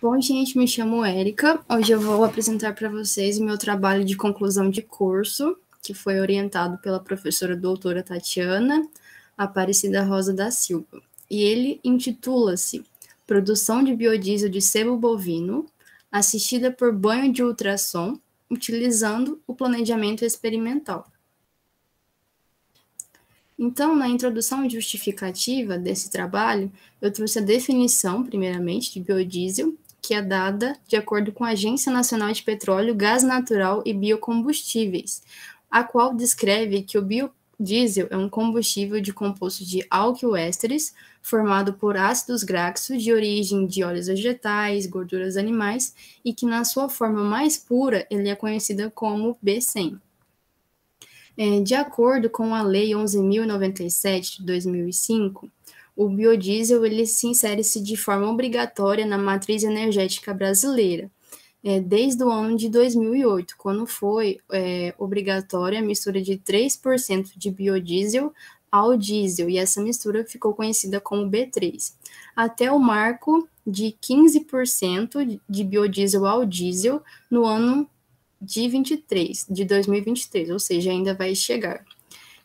Bom, gente, me chamo Érica. Hoje eu vou apresentar para vocês o meu trabalho de conclusão de curso, que foi orientado pela professora doutora Tatiana Aparecida Rosa da Silva. E ele intitula-se Produção de biodiesel de sebo bovino, assistida por banho de ultrassom, utilizando o planejamento experimental. Então, na introdução justificativa desse trabalho, eu trouxe a definição, primeiramente, de biodiesel, que é dada de acordo com a Agência Nacional de Petróleo, Gás Natural e Biocombustíveis, a qual descreve que o biodiesel é um combustível de composto de álquil ésteres, formado por ácidos graxos de origem de óleos vegetais, gorduras animais, e que na sua forma mais pura ele é conhecido como B100. De acordo com a Lei 11.097 de 2005, o biodiesel ele se insere-se de forma obrigatória na matriz energética brasileira, desde o ano de 2008, quando foi obrigatória a mistura de 3% de biodiesel ao diesel, e essa mistura ficou conhecida como B3, até o marco de 15% de biodiesel ao diesel no ano de 2023, ou seja, ainda vai chegar.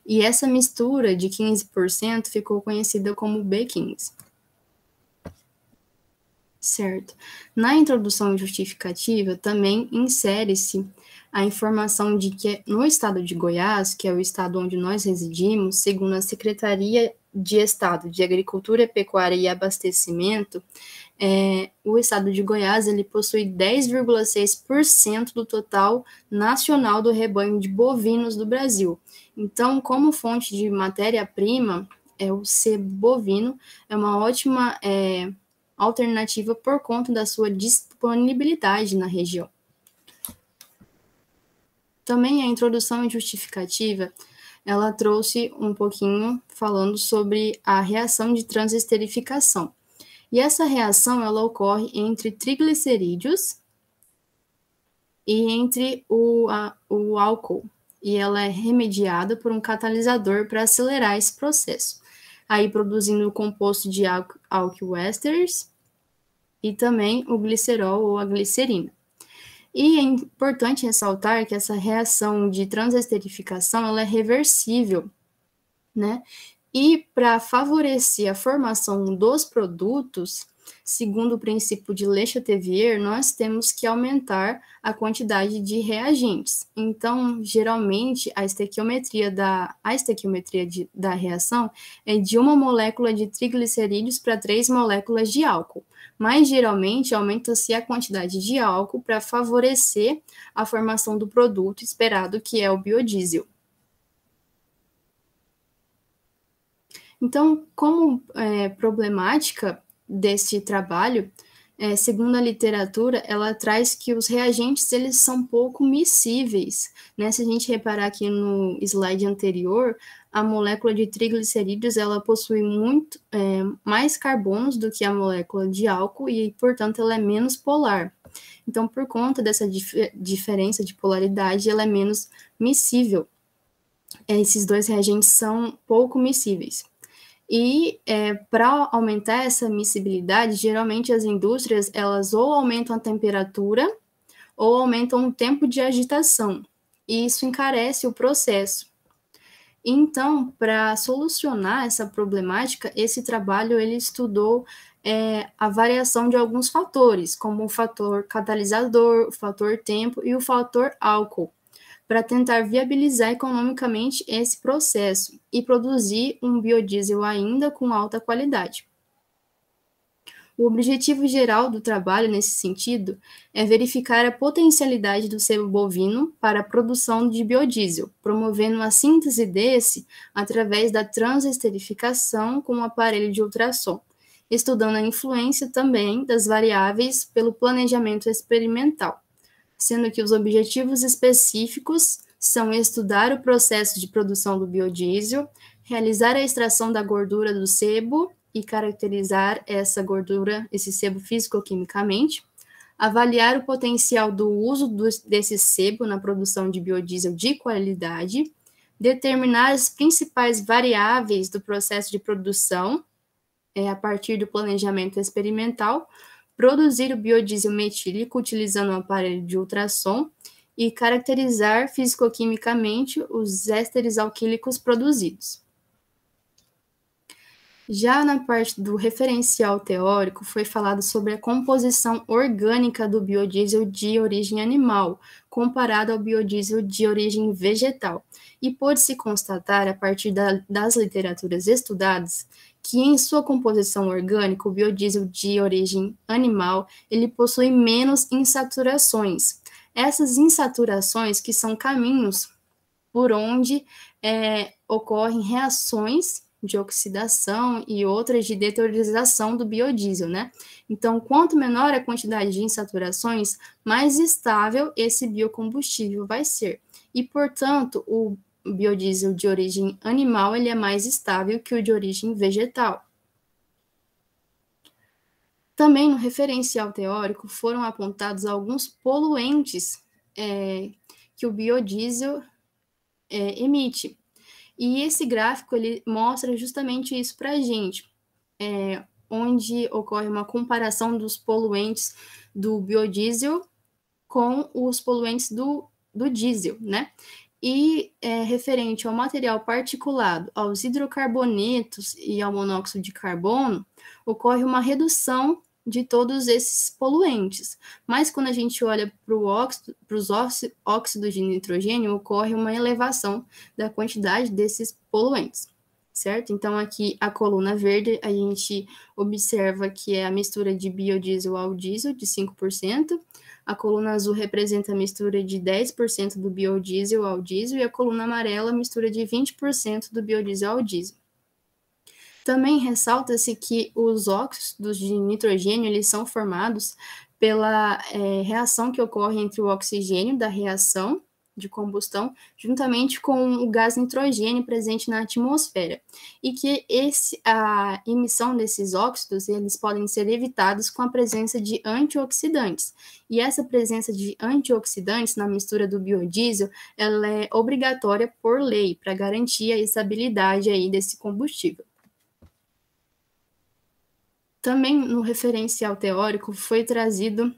E essa mistura de 15% ficou conhecida como B15. Certo. Na introdução justificativa, também insere-se a informação de que no estado de Goiás, que é o estado onde nós residimos, segundo a Secretaria de Estado de Agricultura, Pecuária e Abastecimento, o estado de Goiás ele possui 10,6% do total nacional do rebanho de bovinos do Brasil. Então, como fonte de matéria-prima, o sebo bovino é uma ótima alternativa por conta da sua disponibilidade na região. Também a introdução justificativa, ela trouxe um pouquinho falando sobre a reação de transesterificação. E essa reação, ela ocorre entre triglicerídeos e entre o álcool, e ela é remediada por um catalisador para acelerar esse processo, aí produzindo o composto de álquil ésteres e também o glicerol ou a glicerina. E é importante ressaltar que essa reação de transesterificação, ela é reversível, né? E para favorecer a formação dos produtos, segundo o princípio de Le Chatelier, nós temos que aumentar a quantidade de reagentes. Então, geralmente, a estequiometria da reação é de uma molécula de triglicerídeos para 3 moléculas de álcool. Mas, geralmente, aumenta-se a quantidade de álcool para favorecer a formação do produto esperado, que é o biodiesel. Então, como problemática desse trabalho, segundo a literatura, ela traz que os reagentes eles são pouco miscíveis, né? Se a gente reparar aqui no slide anterior, a molécula de triglicerídeos ela possui muito mais carbonos do que a molécula de álcool e, portanto, ela é menos polar. Então, por conta dessa diferença de polaridade, ela é menos miscível. Esses dois reagentes são pouco miscíveis. E para aumentar essa miscibilidade, geralmente as indústrias elas ou aumentam a temperatura ou aumentam o tempo de agitação, e isso encarece o processo. Então, para solucionar essa problemática, esse trabalho ele estudou a variação de alguns fatores, como o fator catalisador, o fator tempo e o fator álcool, para tentar viabilizar economicamente esse processo e produzir um biodiesel ainda com alta qualidade. O objetivo geral do trabalho nesse sentido é verificar a potencialidade do sebo bovino para a produção de biodiesel, promovendo a síntese desse através da transesterificação com o aparelho de ultrassom, estudando a influência também das variáveis pelo planejamento experimental, sendo que os objetivos específicos são estudar o processo de produção do biodiesel, realizar a extração da gordura do sebo e caracterizar essa gordura, esse sebo físico-quimicamente, avaliar o potencial do uso desse sebo na produção de biodiesel de qualidade, determinar as principais variáveis do processo de produção, a partir do planejamento experimental, produzir o biodiesel metílico utilizando um aparelho de ultrassom e caracterizar fisicoquimicamente os ésteres alquílicos produzidos. Já na parte do referencial teórico, foi falado sobre a composição orgânica do biodiesel de origem animal, comparado ao biodiesel de origem vegetal. E pôde-se constatar, a partir das literaturas estudadas, que em sua composição orgânica, o biodiesel de origem animal, ele possui menos insaturações. Essas insaturações que são caminhos por onde ocorrem reações de oxidação e outras de deteriorização do biodiesel, né? Então, quanto menor a quantidade de insaturações, mais estável esse biocombustível vai ser. E, portanto, o biodiesel de origem animal ele é mais estável que o de origem vegetal. Também no referencial teórico foram apontados alguns poluentes que o biodiesel emite. E esse gráfico ele mostra justamente isso para a gente, onde ocorre uma comparação dos poluentes do biodiesel com os poluentes do diesel, né? E referente ao material particulado, aos hidrocarbonetos e ao monóxido de carbono, ocorre uma redução de todos esses poluentes. Mas quando a gente olha para os óxidos de nitrogênio, ocorre uma elevação da quantidade desses poluentes, certo? Então, aqui a coluna verde, a gente observa que é a mistura de biodiesel ao diesel, de 5%. A coluna azul representa a mistura de 10% do biodiesel ao diesel e a coluna amarela a mistura de 20% do biodiesel ao diesel. Também ressalta-se que os óxidos de nitrogênio eles são formados pela reação que ocorre entre o oxigênio da reação de combustão, juntamente com o gás nitrogênio presente na atmosfera, e que a emissão desses óxidos eles podem ser evitados com a presença de antioxidantes. E essa presença de antioxidantes na mistura do biodiesel, ela é obrigatória por lei para garantir a estabilidade aí desse combustível. Também no referencial teórico foi trazido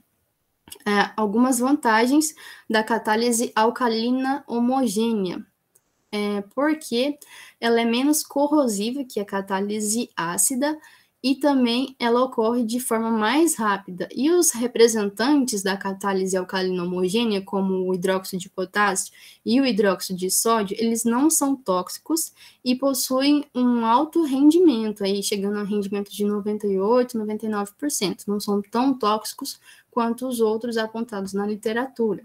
algumas vantagens da catálise alcalina homogênea, porque ela é menos corrosiva que a catálise ácida e também ela ocorre de forma mais rápida. E os representantes da catálise alcalina homogênea, como o hidróxido de potássio e o hidróxido de sódio, eles não são tóxicos e possuem um alto rendimento, aí chegando a um rendimento de 98%, 99%. Não são tão tóxicos quanto os outros apontados na literatura.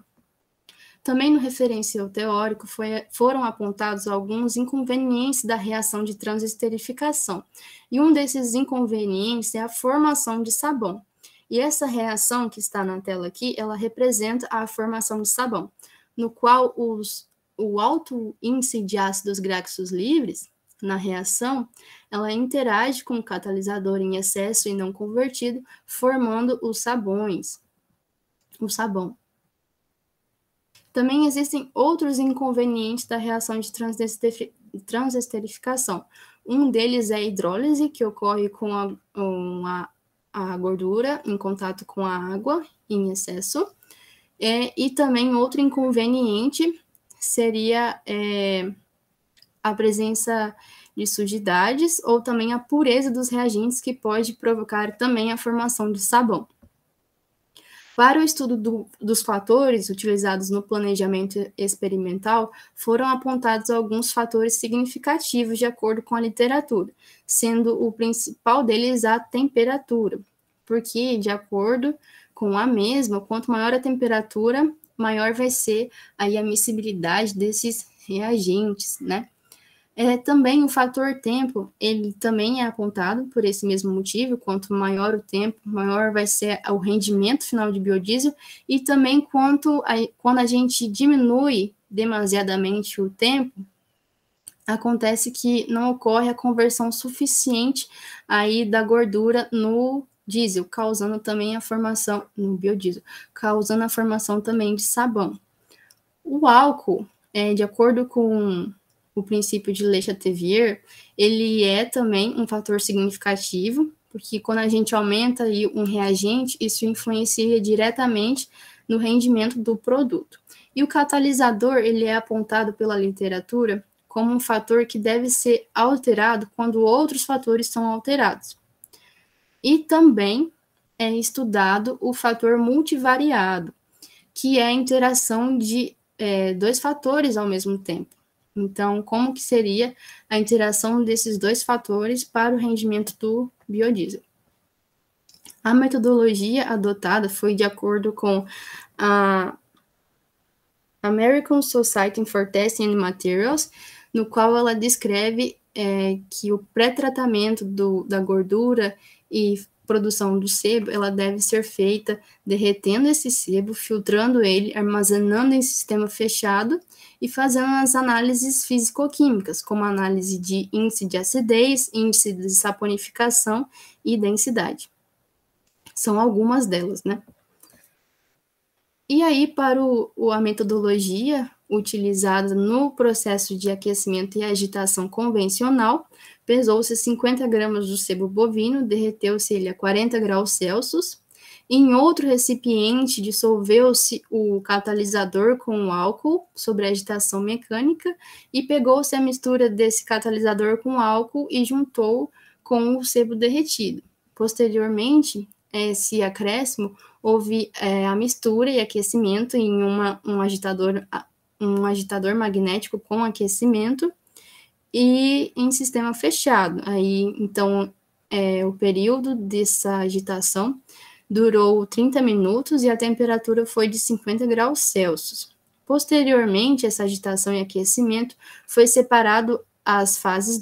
Também no referencial teórico foram apontados alguns inconvenientes da reação de transesterificação. E um desses inconvenientes é a formação de sabão. E essa reação que está na tela aqui, ela representa a formação de sabão, no qual o alto índice de ácidos graxos livres na reação, ela interage com o catalisador em excesso e não convertido, formando os sabões, o sabão. Também existem outros inconvenientes da reação de transesterificação. Um deles é a hidrólise, que ocorre com a gordura em contato com a água em excesso. E também outro inconveniente seria a presença de sujidades ou também a pureza dos reagentes, que pode provocar também a formação de sabão. Para o estudo dos fatores utilizados no planejamento experimental, foram apontados alguns fatores significativos de acordo com a literatura, sendo o principal deles a temperatura, porque, de acordo com a mesma, quanto maior a temperatura, maior vai ser aí a miscibilidade desses reagentes, né? Também o fator tempo, ele também é apontado por esse mesmo motivo. Quanto maior o tempo, maior vai ser o rendimento final de biodiesel, e também quando a gente diminui demasiadamente o tempo, acontece que não ocorre a conversão suficiente aí da gordura no diesel, causando também a formação, no biodiesel, causando a formação também de sabão. O álcool, de acordo com o princípio de Le Chatelier, ele é também um fator significativo porque quando a gente aumenta aí um reagente, isso influencia diretamente no rendimento do produto. E o catalisador, ele é apontado pela literatura como um fator que deve ser alterado quando outros fatores são alterados. E também é estudado o fator multivariado, que é a interação de dois fatores ao mesmo tempo. Então, como que seria a interação desses dois fatores para o rendimento do biodiesel? A metodologia adotada foi de acordo com a American Society for Testing Materials, no qual ela descreve que o pré-tratamento da gordura e produção do sebo, ela deve ser feita derretendo esse sebo, filtrando ele, armazenando em sistema fechado e fazendo as análises físico-químicas, como análise de índice de acidez, índice de saponificação e densidade. São algumas delas, né? E aí, para a metodologia utilizada no processo de aquecimento e agitação convencional, pesou-se 50 gramas do sebo bovino, derreteu-se ele a 40 graus Celsius. Em outro recipiente, dissolveu-se o catalisador com o álcool sobre a agitação mecânica e pegou-se a mistura desse catalisador com álcool e juntou com o sebo derretido. Posteriormente, esse acréscimo, houve a mistura e aquecimento em um agitador magnético com aquecimento e em sistema fechado. Aí, então, o período dessa agitação durou 30 minutos e a temperatura foi de 50 graus Celsius. Posteriormente, essa agitação e aquecimento foi separado as fases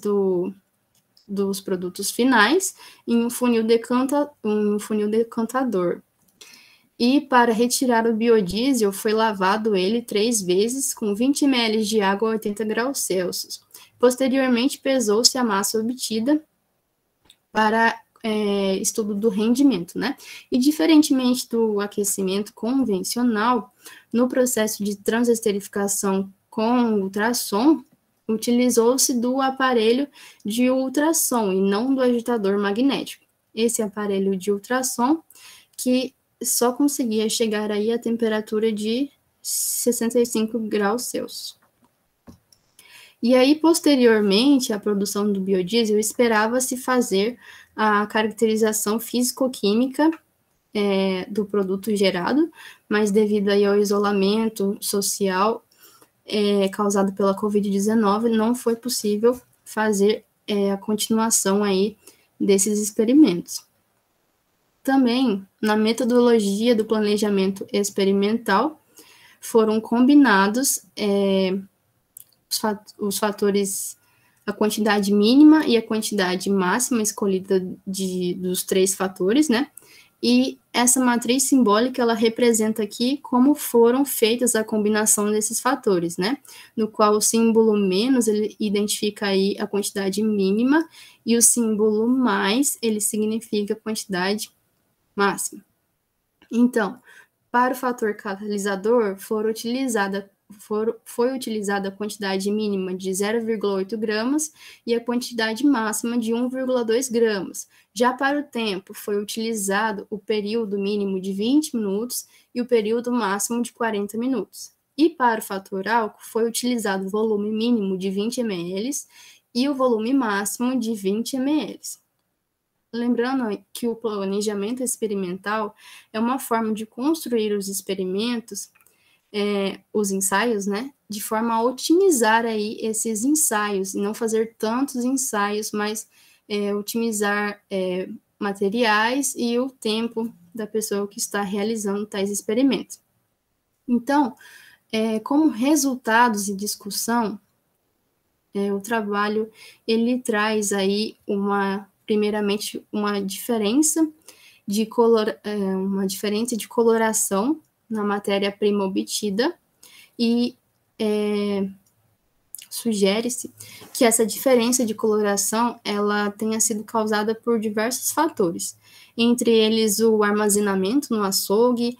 dos produtos finais em um funil decantador. E para retirar o biodiesel, foi lavado ele 3 vezes com 20 ml de água a 80 graus Celsius. Posteriormente, pesou-se a massa obtida para estudo do rendimento, né? E diferentemente do aquecimento convencional, no processo de transesterificação com ultrassom, utilizou-se do aparelho de ultrassom e não do agitador magnético. Esse aparelho de ultrassom que só conseguia chegar aí a temperatura de 65 graus Celsius. E aí, posteriormente, à produção do biodiesel, esperava-se fazer a caracterização físico-química do produto gerado, mas devido aí ao isolamento social causado pela Covid-19, não foi possível fazer a continuação aí desses experimentos. Também, na metodologia do planejamento experimental, foram combinados os fatores, a quantidade mínima e a quantidade máxima escolhida dos 3 fatores, né? E essa matriz simbólica, ela representa aqui como foram feitas a combinação desses fatores, né? No qual o símbolo menos, ele identifica aí a quantidade mínima, e o símbolo mais, ele significa a quantidade máxima. Então, para o fator catalisador, foi utilizada a quantidade mínima de 0,8 gramas e a quantidade máxima de 1,2 gramas. Já para o tempo, foi utilizado o período mínimo de 20 minutos e o período máximo de 40 minutos. E para o fator álcool, foi utilizado o volume mínimo de 20 ml e o volume máximo de 20 ml. Lembrando que o planejamento experimental é uma forma de construir os experimentos, os ensaios, né, de forma a otimizar aí esses ensaios, e não fazer tantos ensaios, mas otimizar materiais e o tempo da pessoa que está realizando tais experimentos. Então, como resultados e discussão, o trabalho, ele traz aí primeiramente, uma diferença de coloração na matéria-prima obtida, e sugere-se que essa diferença de coloração ela tenha sido causada por diversos fatores, entre eles o armazenamento no açougue,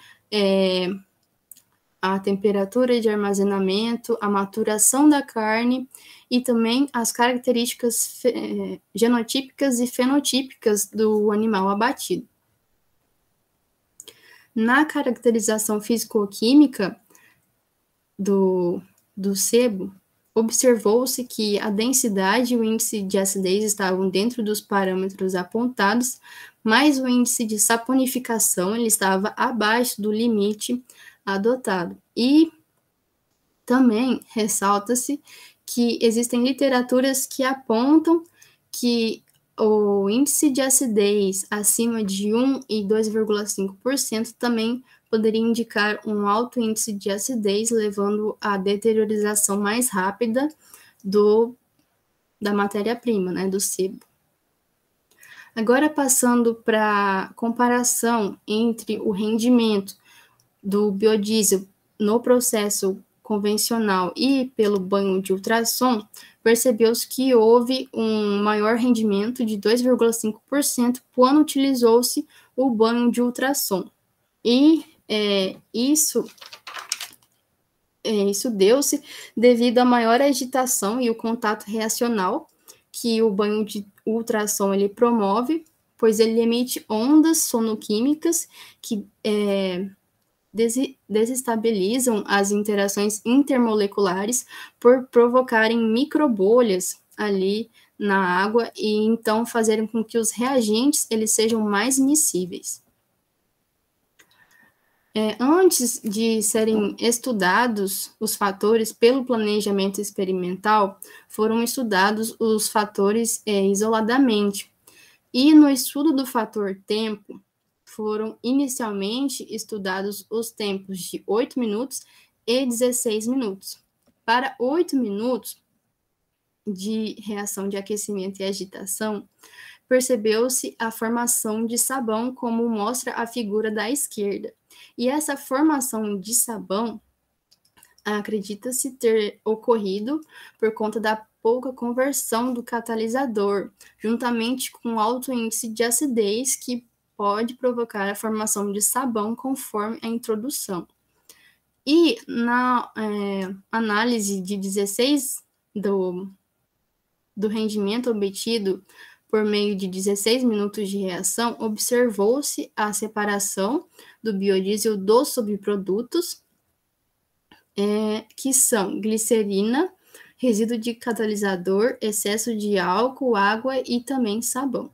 a temperatura de armazenamento, a maturação da carne e também as características genotípicas e fenotípicas do animal abatido. Na caracterização físico-química do sebo, observou-se que a densidade e o índice de acidez estavam dentro dos parâmetros apontados, mas o índice de saponificação ele estava abaixo do limite adotado. E também ressalta-se que existem literaturas que apontam que o índice de acidez acima de 1 e 2,5% também poderia indicar um alto índice de acidez, levando à deteriorização mais rápida da matéria-prima, né, do sebo. Agora, passando para a comparação entre o rendimento do biodiesel no processo convencional e pelo banho de ultrassom, percebeu-se que houve um maior rendimento de 2,5% quando utilizou-se o banho de ultrassom. E isso deu-se devido à maior agitação e o contato reacional que o banho de ultrassom ele promove, pois ele emite ondas sonoquímicas que desestabilizam as interações intermoleculares por provocarem microbolhas ali na água e então fazerem com que os reagentes eles sejam mais miscíveis. Antes de serem estudados os fatores pelo planejamento experimental, foram estudados os fatores isoladamente. E no estudo do fator tempo, foram inicialmente estudados os tempos de 8 minutos e 16 minutos. Para 8 minutos de reação de aquecimento e agitação, percebeu-se a formação de sabão, como mostra a figura da esquerda. E essa formação de sabão acredita-se ter ocorrido por conta da pouca conversão do catalisador, juntamente com alto índice de acidez que pode provocar a formação de sabão conforme a introdução. E na análise de 16 do rendimento obtido por meio de 16 minutos de reação, observou-se a separação do biodiesel dos subprodutos, que são glicerina, resíduo de catalisador, excesso de álcool, água e também sabão.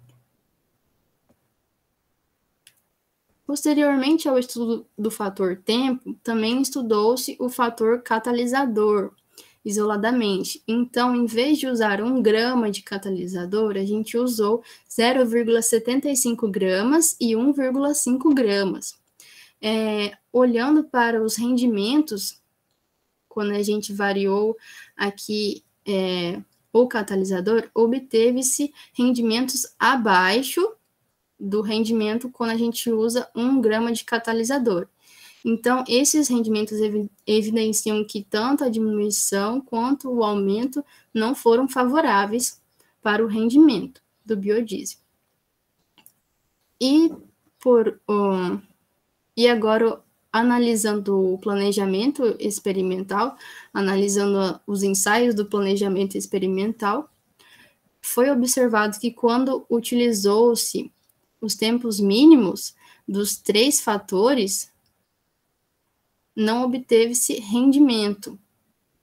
Posteriormente ao estudo do fator tempo, também estudou-se o fator catalisador, isoladamente. Então, em vez de usar 1 grama de catalisador, a gente usou 0,75 gramas e 1,5 gramas. Olhando para os rendimentos, quando a gente variou aqui o catalisador, obteve-se rendimentos abaixo do rendimento quando a gente usa 1 grama de catalisador. Então, esses rendimentos evidenciam que tanto a diminuição quanto o aumento não foram favoráveis para o rendimento do biodiesel. E agora, analisando o planejamento experimental, analisando os ensaios do planejamento experimental, foi observado que quando utilizou-se os tempos mínimos dos 3 fatores, não obteve-se rendimento,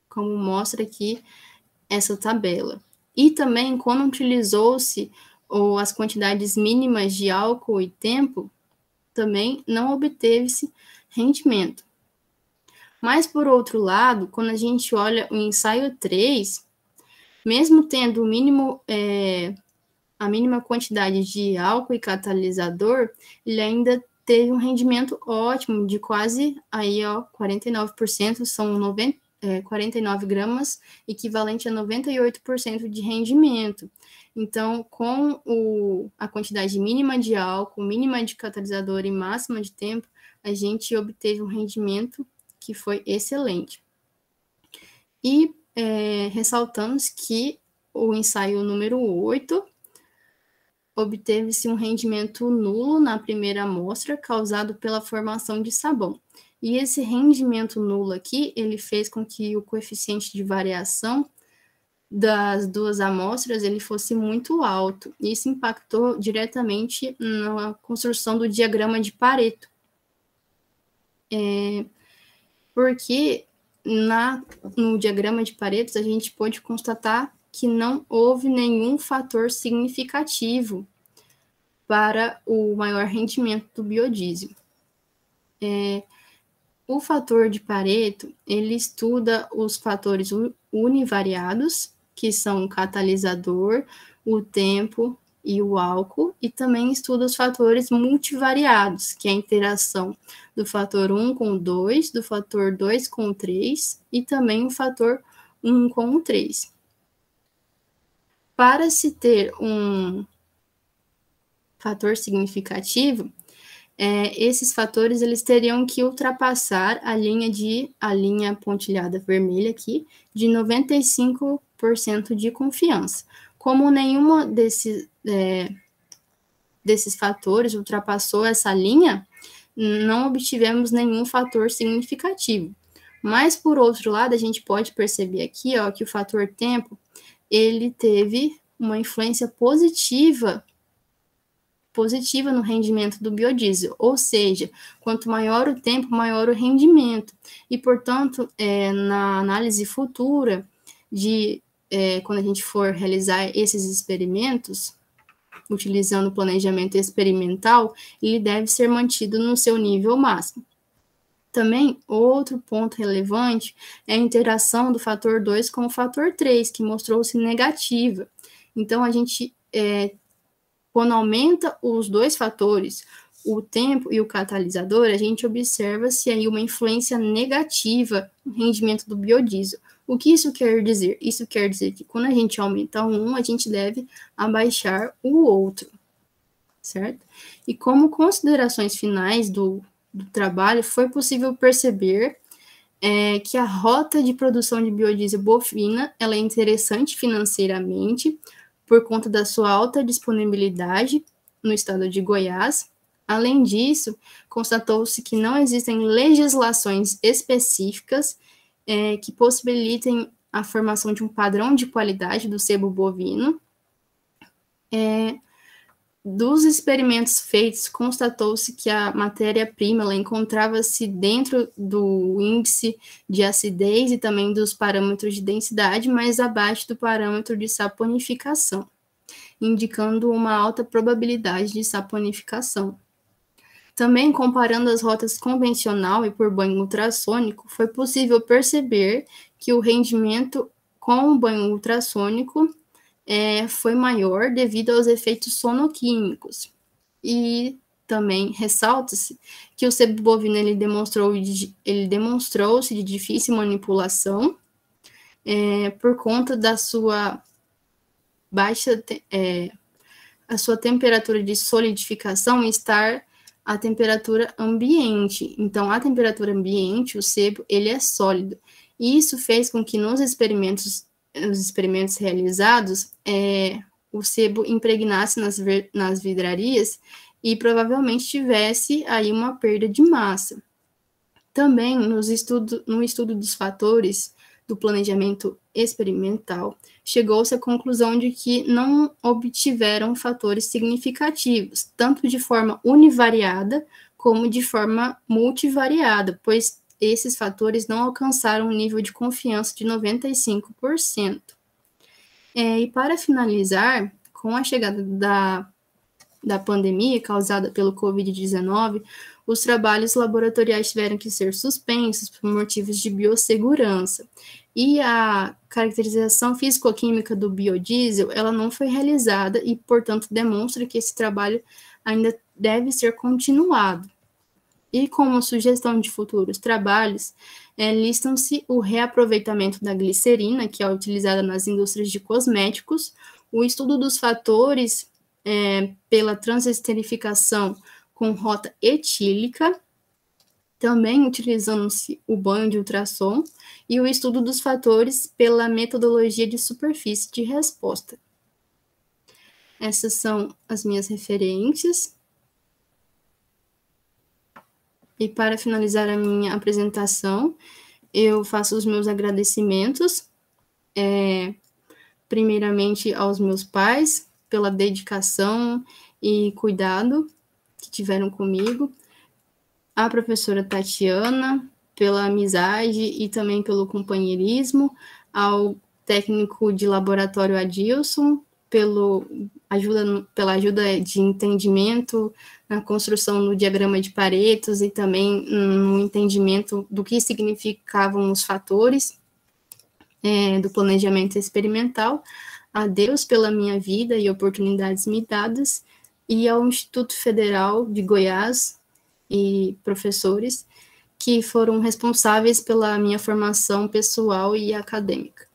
como mostra aqui essa tabela. E também, quando utilizou-se as quantidades mínimas de álcool e tempo, também não obteve-se rendimento. Mas, por outro lado, quando a gente olha o ensaio 3, mesmo tendo o mínimo, a mínima quantidade de álcool e catalisador, ele ainda teve um rendimento ótimo de quase 49%, são 49 gramas, equivalente a 98% de rendimento. Então, com a quantidade mínima de álcool, mínima de catalisador e máxima de tempo, a gente obteve um rendimento que foi excelente. E ressaltamos que o ensaio número 8 obteve-se um rendimento nulo na primeira amostra, causado pela formação de sabão. E esse rendimento nulo aqui, ele fez com que o coeficiente de variação das duas amostras ele fosse muito alto. Isso impactou diretamente na construção do diagrama de Pareto. Porque no diagrama de Pareto a gente pôde constatar que não houve nenhum fator significativo para o maior rendimento do biodiesel. O fator de Pareto, ele estuda os fatores univariados, que são o catalisador, o tempo e o álcool, e também estuda os fatores multivariados, que é a interação do fator 1 com o 2, do fator 2 com o 3, e também o fator 1 com o 3. Para se ter um fator significativo, esses fatores eles teriam que ultrapassar a linha pontilhada vermelha aqui, de 95% de confiança. Como nenhuma desses fatores ultrapassou essa linha, não obtivemos nenhum fator significativo. Mas, por outro lado, a gente pode perceber aqui que o fator tempo ele teve uma influência positiva no rendimento do biodiesel, ou seja, quanto maior o tempo, maior o rendimento. E, portanto, na análise futura, quando a gente for realizar esses experimentos, utilizando o planejamento experimental, ele deve ser mantido no seu nível máximo. Também, outro ponto relevante é a interação do fator 2 com o fator 3, que mostrou-se negativa. Então, a gente quando aumenta os dois fatores, o tempo e o catalisador, a gente observa-se aí uma influência negativa no rendimento do biodiesel. O que isso quer dizer? Isso quer dizer que quando a gente aumenta um, a gente deve abaixar o outro, certo? E como considerações finais do trabalho, foi possível perceber que a rota de produção de biodiesel bovina ela é interessante financeiramente, por conta da sua alta disponibilidade no estado de Goiás. Além disso, constatou-se que não existem legislações específicas que possibilitem a formação de um padrão de qualidade do sebo bovino. Dos experimentos feitos, constatou-se que a matéria-prima encontrava-se dentro do índice de acidez e também dos parâmetros de densidade, mas abaixo do parâmetro de saponificação, indicando uma alta probabilidade de saponificação. Também, comparando as rotas convencional e por banho ultrassônico, foi possível perceber que o rendimento com o banho ultrassônico foi maior devido aos efeitos sonoquímicos. E também ressalta-se que o sebo bovino ele demonstrou-se de difícil manipulação por conta da sua baixa a sua temperatura de solidificação estar à temperatura ambiente. Então, à temperatura ambiente, o sebo ele é sólido. E isso fez com que nos experimentos realizados, o sebo impregnasse nas vidrarias e provavelmente tivesse aí uma perda de massa. Também, no estudo dos fatores do planejamento experimental, chegou-se à conclusão de que não obtiveram fatores significativos, tanto de forma univariada como de forma multivariada, pois esses fatores não alcançaram um nível de confiança de 95%. E para finalizar, com a chegada da pandemia causada pelo Covid-19, os trabalhos laboratoriais tiveram que ser suspensos por motivos de biossegurança. E a caracterização físico-química do biodiesel, ela não foi realizada e, portanto, demonstra que esse trabalho ainda deve ser continuado. E como sugestão de futuros trabalhos, listam-se o reaproveitamento da glicerina, que é utilizada nas indústrias de cosméticos, o estudo dos fatores pela transesterificação com rota etílica, também utilizando-se o banho de ultrassom, e o estudo dos fatores pela metodologia de superfície de resposta. Essas são as minhas referências. E para finalizar a minha apresentação, eu faço os meus agradecimentos primeiramente aos meus pais, pela dedicação e cuidado que tiveram comigo, à professora Tatiana, pela amizade e também pelo companheirismo, ao técnico de laboratório Adilson, pela ajuda de entendimento na construção do diagrama de Paretos e também no entendimento do que significavam os fatores do planejamento experimental, a Deus pela minha vida e oportunidades me dadas, e ao Instituto Federal de Goiás e professores que foram responsáveis pela minha formação pessoal e acadêmica.